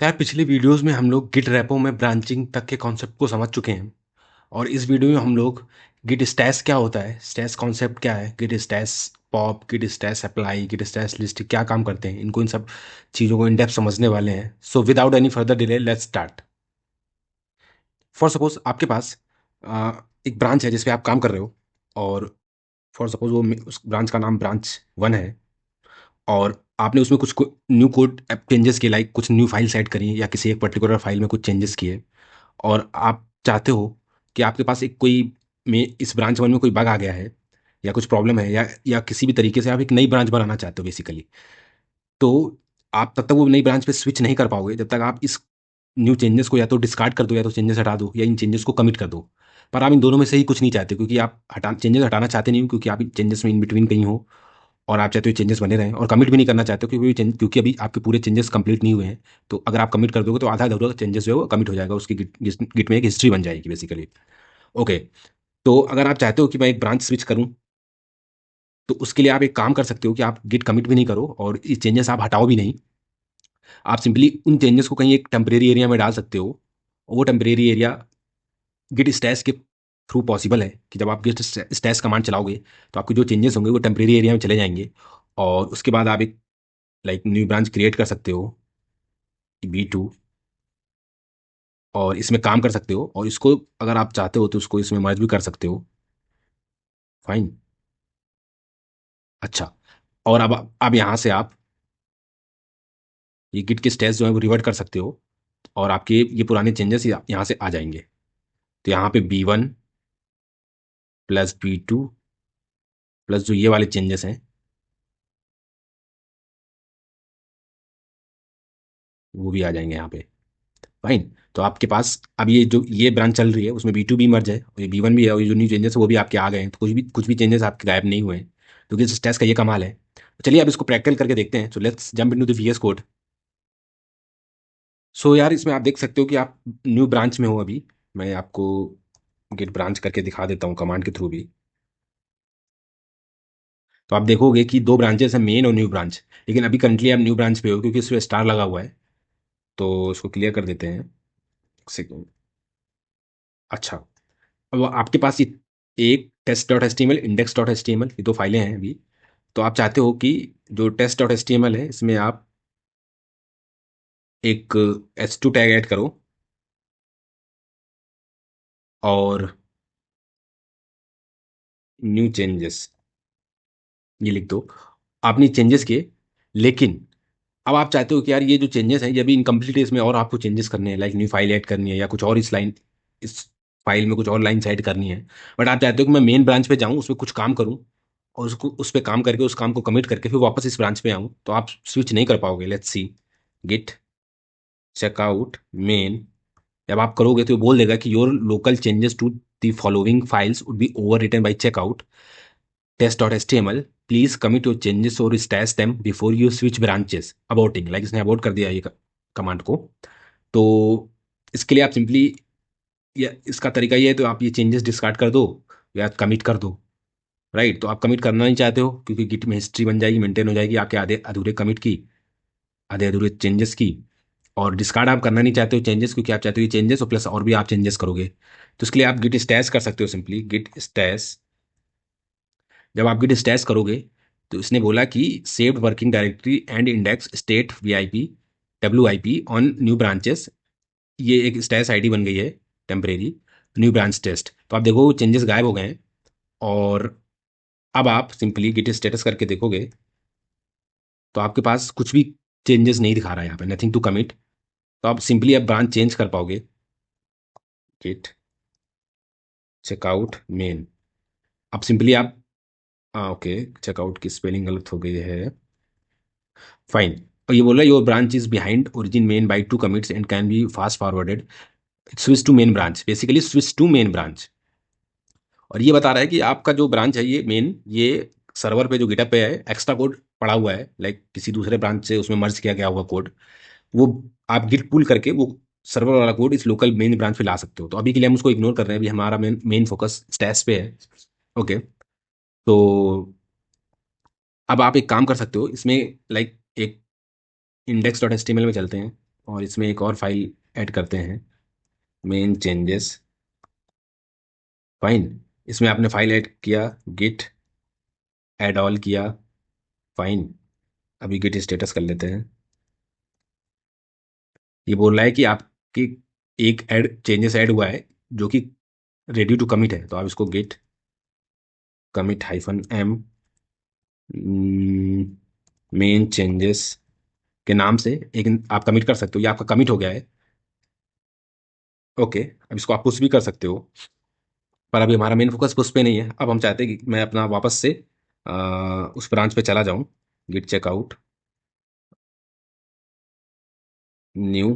यार पिछले वीडियोस में हम लोग गिट रेपो में ब्रांचिंग तक के कॉन्सेप्ट को समझ चुके हैं। और इस वीडियो में हम लोग गिट स्टैश क्या होता है, स्टैश कॉन्सेप्ट क्या है, git stash pop, git stash apply, git stash list क्या काम करते हैं, इनको इन सब चीज़ों को इन डेप्थ समझने वाले हैं। So without any further delay let's start. For suppose आपके पास एक ब्रांच है जिस पे आप काम कर रहे हो, और फॉर सपोज वो उस ब्रांच का नाम ब्रांच 1 है, और आपने उसमें कुछ न्यू कोड चेंजेस किए, लाइक कुछ न्यू फाइल्स ऐड करी या किसी एक पर्टिकुलर फाइल में कुछ चेंजेस किए, और आप चाहते हो कि आपके पास एक कोई में इस ब्रांच 1 में कोई बग आ गया है या कुछ प्रॉब्लम है, या किसी भी तरीके से आप एक नई ब्रांच बनाना चाहते हो बेसिकली। तो आप तब तक वो नई ब्रांच पे स्विच नहीं कर पाओगे जब तक आप इस न्यू चेंजेस को या तो डिस्कार्ड कर दो, या तो चेंजेस हटा दो, या इन चेंजेस को कमिट कर दो। पर आप इन दोनों में से ही कुछ नहीं चाहते, क्योंकि आप चेंजेस हटाना चाहते नहीं हो, क्योंकि आप इन चेंजेस में इन बिटवीन कहीं हो, और आप चाहते हो चेंजेस बने रहें, और कमिट भी नहीं करना चाहते हो क्योंकि अभी आपके पूरे चेंजेस कंप्लीट नहीं हुए हैं। तो अगर आप कमिट कर दोगे तो आधा अधूरा चेंजेस जो है वो कमिट हो जाएगा, उसकी गिट में एक हिस्ट्री बन जाएगी बेसिकली। ओके। तो अगर आप चाहते हो कि मैं एक ब्रांच स्विच करूं, तो उसके लिए आप एक काम कर सकते हो कि आप गिट कमिट भी नहीं करो और ये चेंजेस आप हटाओ भी नहीं। आप सिंपली उन चेंजेस को कहीं एक टेम्परेरी एरिया में डाल सकते हो, और वो टेम्परेरी एरिया गिट स्टैश के थ्रू पॉसिबल है कि जब आप गिट स्टैश कमांड चलाओगे तो आपके जो चेंजेस होंगे वो टेम्परेरी एरिया में चले जाएंगे। और उसके बाद आप एक लाइक न्यू ब्रांच क्रिएट कर सकते हो, B2, और इसमें काम कर सकते हो, और इसको अगर आप चाहते हो तो उसको इसमें मर्ज भी कर सकते हो। फाइन। अच्छा। और अब यहाँ से आप ये गिट के स्टेज जो है वो रिवर्ट कर सकते हो, और आपके ये पुराने चेंजेस यहाँ से आ जाएंगे। तो यहाँ पे B1 प्लस B2 प्लस जो ये वाले चेंजेस हैं वो भी आ जाएंगे यहाँ पे। फाइन। तो आपके पास अब ये जो ये ब्रांच चल रही है उसमें B2 भी मर्ज है, और ये B1 भी है, और ये जो न्यू चेंजेस है वो भी आपके आ गए हैं। तो कुछ भी चेंजेस आपके गायब नहीं हुए हैं, क्योंकि इस टेस्ट का ये कमाल है। तो चलिए अब इसको प्रैक्टिकल करके देखते हैं। So let's jump into the VS code. So यार इसमें आप देख सकते हो कि आप न्यू ब्रांच में हो अभी। मैं आपको गेट ब्रांच करके दिखा देता हूँ कमांड के थ्रू भी। तो आप देखोगे कि दो ब्रांचेस हैं, मेन और न्यू ब्रांच। लेकिन अभी करंटली आप न्यू ब्रांच पे हो क्योंकि इस पर स्टार लगा हुआ है। तो इसको क्लियर कर देते हैं। एक सेकेंड। अच्छा। अब आपके पास ये एक टेस्ट.html, index.html, ये दो फाइलें हैं अभी। तो आप चाहते हो कि जो टेस्ट.html है इसमें आप एक h2 टैग ऐड करो, और न्यू चेंजेस ये लिख दो। आपने चेंजेस किए, लेकिन अब आप चाहते हो कि यार ये जो चेंजेस हैं ये अभी इनकम्प्लीट है, इसमें और आपको चेंजेस करने हैं, लाइक न्यू फाइल ऐड करनी है, या कुछ और इस फाइल में कुछ और लाइन्स ऐड करनी है। बट आप चाहते हो कि मैं मेन ब्रांच पे जाऊँ, उसमें कुछ काम करूँ, और उसको उस पर काम करके उस काम को कमिट करके फिर वापस इस ब्रांच पे आऊँ, तो आप स्विच नहीं कर पाओगे। Let's see. Git checkout main. जब आप करोगे तो ये बोल देगा कि your local changes to the following files would be overwritten by checkout test.html, please commit your changes or stash them before you switch branches. Aborting, like इसने abort कर दिया ये कमांड को। तो इसके लिए आप सिंपली, या इसका तरीका ये है, तो आप ये चेंजेस डिस्कार्ड कर दो या कमिट कर दो। राइट। तो आप कमिट करना नहीं चाहते हो क्योंकि गिट में हिस्ट्री बन जाएगी, मेंटेन हो जाएगी आपके आधे अधूरे कमिट की, आधे अधूरे चेंजेस की। और डिस्कार्ड आप करना नहीं चाहते हो चेंजेस, क्योंकि आप चाहते हो ये चेंजेस और प्लस और भी आप चेंजेस करोगे। तो इसके लिए आप गिट स्टैश कर सकते हो, सिंपली गिट स्टैश। जब आप गिट स्टैश करोगे तो इसने बोला कि saved working directory and index state WIP on new branches. ये एक स्टैश आईडी बन गई है टेम्परेरी, न्यू ब्रांच टेस्ट। तो आप देखो चेंजेस गायब हो गए हैं, और अब आप सिंपली गिट स्टेटस करके देखोगे तो आपके पास कुछ भी चेंजेस नहीं दिखा रहा है यहाँ पे, नथिंग टू कमिट। तो आप सिंपली अब ब्रांच चेंज कर पाओगे। Git checkout main. अब सिंपली आप, हाँ ओके, चेकआउट की स्पेलिंग गलत हो गई है। फाइन। और ये बोल रहा है your branch is behind origin main by 2 commits and can be fast forwarded. Switch to main branch, basically switch to main branch. और ये बता रहा है कि आपका जो ब्रांच है ये मेन, ये सर्वर पे जो गिटअप पे है एक्स्ट्रा कोड पड़ा हुआ है, लाइक किसी दूसरे ब्रांच से उसमें मर्ज किया गया हुआ कोड, वो आप गिट पुल करके वो सर्वर वाला कोड इस लोकल मेन ब्रांच पे ला सकते हो। तो अभी के लिए हम उसको इग्नोर कर रहे हैं, अभी हमारा मेन फोकस स्टैश पे है। ओके। तो अब आप एक काम कर सकते हो इसमें, लाइक एक index.html में चलते हैं, और इसमें एक और फाइल ऐड करते हैं, मेन चेंजेस। फाइन, इसमें आपने फाइल ऐड किया, गिट ऐड ऑल किया। फाइन, अभी गिट स्टेटस कर लेते हैं। ये बोल रहा है कि आपकी एक ऐड चेंजेस ऐड हुआ है जो कि रेडी टू कमिट है, तो आप इसको git commit -m main changes के नाम से एक आप कमिट कर सकते हो। ये आपका कमिट हो गया है। ओके, अब इसको आप पुश भी कर सकते हो, पर अभी हमारा मेन फोकस पुश पे नहीं है। अब हम चाहते हैं कि मैं अपना वापस से उस ब्रांच पे चला जाऊं। Git checkout, new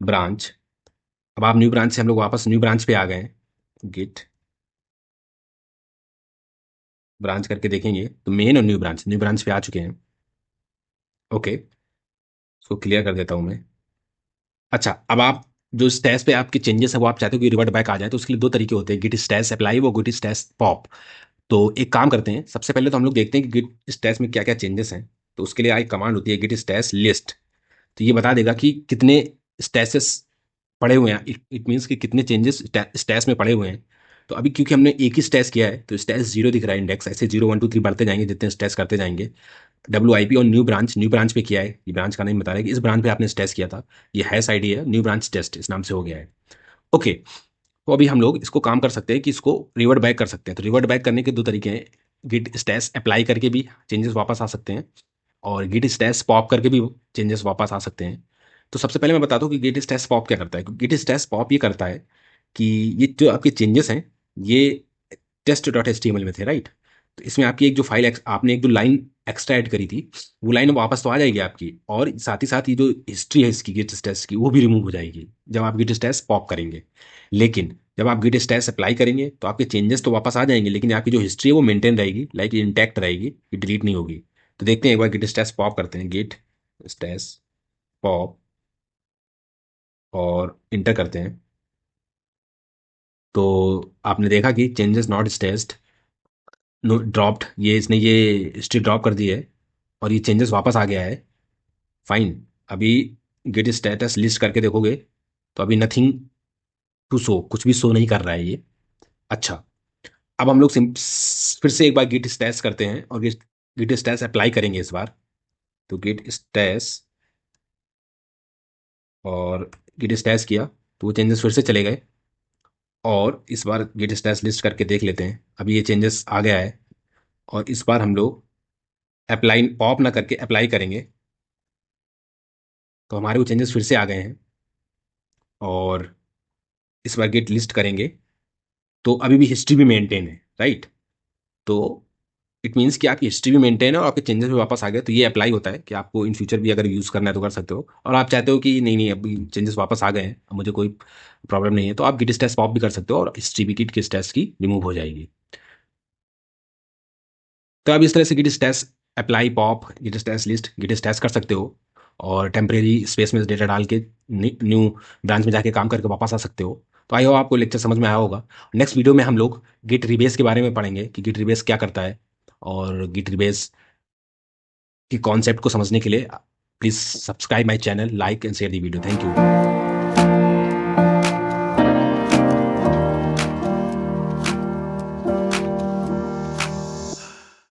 branch. अब आप न्यू ब्रांच से हम लोग वापस न्यू ब्रांच पे आ गए हैं। गिट ब्रांच करके देखेंगे तो मेन और न्यू ब्रांच पे आ चुके हैं। ओके, इसको क्लियर कर देता हूं मैं। अच्छा, अब आप जो स्टैश पे आपके चेंजेस है वो आप चाहते हो कि रिवर्ट बैक आ जाए, तो उसके लिए दो तरीके होते हैं, गिट स्टैश अप्लाई वो गिट स्टैश पॉप। तो एक काम करते हैं, सबसे पहले तो हम लोग देखते हैं कि गिट स्टैश में क्या क्या चेंजेस हैं। तो उसके लिए एक कमांड होती है गिट स्टैश लिस्ट। तो ये बता देगा कि कितने स्टैशेस पड़े हुए हैं। इट मीन्स कि कितने चेंजेस स्टैश में पड़े हुए हैं। तो अभी क्योंकि हमने एक ही स्टैश किया है तो स्टैश 0 दिख रहा है, इंडेक्स ऐसे 0 1 2 3 बढ़ते जाएंगे जितने स्टैश करते जाएंगे। WIP और न्यू ब्रांच पे किया है। ये ब्रांच का नहीं बता रहा है कि इस ब्रांच पे आपने टेस्ट किया था। ये हैश आईडी है, न्यू ब्रांच टेस्ट इस नाम से हो गया है। ओके, तो अभी हम लोग इसको काम कर सकते हैं कि इसको रिवर्ट बैक कर सकते हैं। तो रिवर्ट बैक करने के दो तरीके हैं, गिट स्टैश अप्लाई करके भी चेंजेस वापस आ सकते हैं, और गिट स्टैश पॉप करके भी चेंजेस वापस आ सकते हैं। तो सबसे पहले मैं बताता हूँ कि गिट स्टैश पॉप क्या करता है। गिट स्टैश पॉप ये करता है कि ये जो आपके चेंजेस हैं ये test.html में थे, राइट। तो इसमें आपकी एक जो फाइल आपने एक जो लाइन एक्स्ट्रा ऐड करी थी, वो लाइन वापस तो आ जाएगी आपकी, और साथ ही साथ ये जो हिस्ट्री है इसकी गिट स्टैश की वो भी रिमूव हो जाएगी जब आप गिट स्टैश पॉप करेंगे। लेकिन जब आप गिट स्टैश अप्लाई करेंगे तो आपके चेंजेस तो वापस आ जाएंगे, लेकिन आपकी जो हिस्ट्री है वो मेंटेन रहेगी, लाइक इंटैक्ट रहेगी, ये डिलीट नहीं होगी। तो देखते हैं, एक बार गिट स्टैश पॉप करते हैं, गिट स्टैश पॉप, और इंटर करते हैं। तो आपने देखा कि चेंजेस नॉट स्टेस्ड ड्रॉप्ड, ये इसने ये हिस्ट्री ड्रॉप कर दी है और ये चेंजेस वापस आ गया है। फाइन, अभी गेट स्टेटस लिस्ट करके देखोगे तो अभी नथिंग टू शो, कुछ भी शो नहीं कर रहा है ये। अच्छा, अब हम लोग फिर से एक बार गिट स्टैश करते हैं और गिट स्टैश अप्लाई करेंगे इस बार। तो गिट स्टैश और गिट स्टैश किया तो वो चेंजेस फिर से चले गए, और इस बार गिट स्टैश लिस्ट करके देख लेते हैं। अभी ये चेंजेस आ गया है, और इस बार हम लोग अप्लाई पॉप ना करके अप्लाई करेंगे, तो हमारे वो चेंजेस फिर से आ गए हैं। और इस बार गेट लिस्ट करेंगे तो अभी भी हिस्ट्री भी मेंटेन है, राइट। तो इट मीन्स कि आपकी हिस्ट्री भी मेंटेन है और आपके चेंजेस भी वापस आ गए। तो ये अप्लाई होता है कि आपको इन फ्यूचर भी अगर यूज़ करना है तो कर सकते हो, और आप चाहते हो कि नहीं नहीं अभी चेंजेस वापस आ गए हैं, अब मुझे कोई प्रॉब्लम नहीं है, तो आप गिट स्टैश पॉप भी कर सकते हो और हिस्ट्री भी गिट स्टैश की रिमूव हो जाएगी। तो आप इस तरह से git stash apply pop git stash list git stash कर सकते हो, और टेम्परेरी स्पेस में डेटा डाल के न्यू ब्रांच में जाके काम करके वापस आ सकते हो। तो आई होप आपको लेक्चर समझ में आया होगा। नेक्स्ट वीडियो में हम लोग गिट रिबेस के बारे में पढ़ेंगे कि गिट रिबेस क्या करता है, और गिट रिबेस की कॉन्सेप्ट को समझने के लिए please subscribe my channel, like and share the video. Thank you.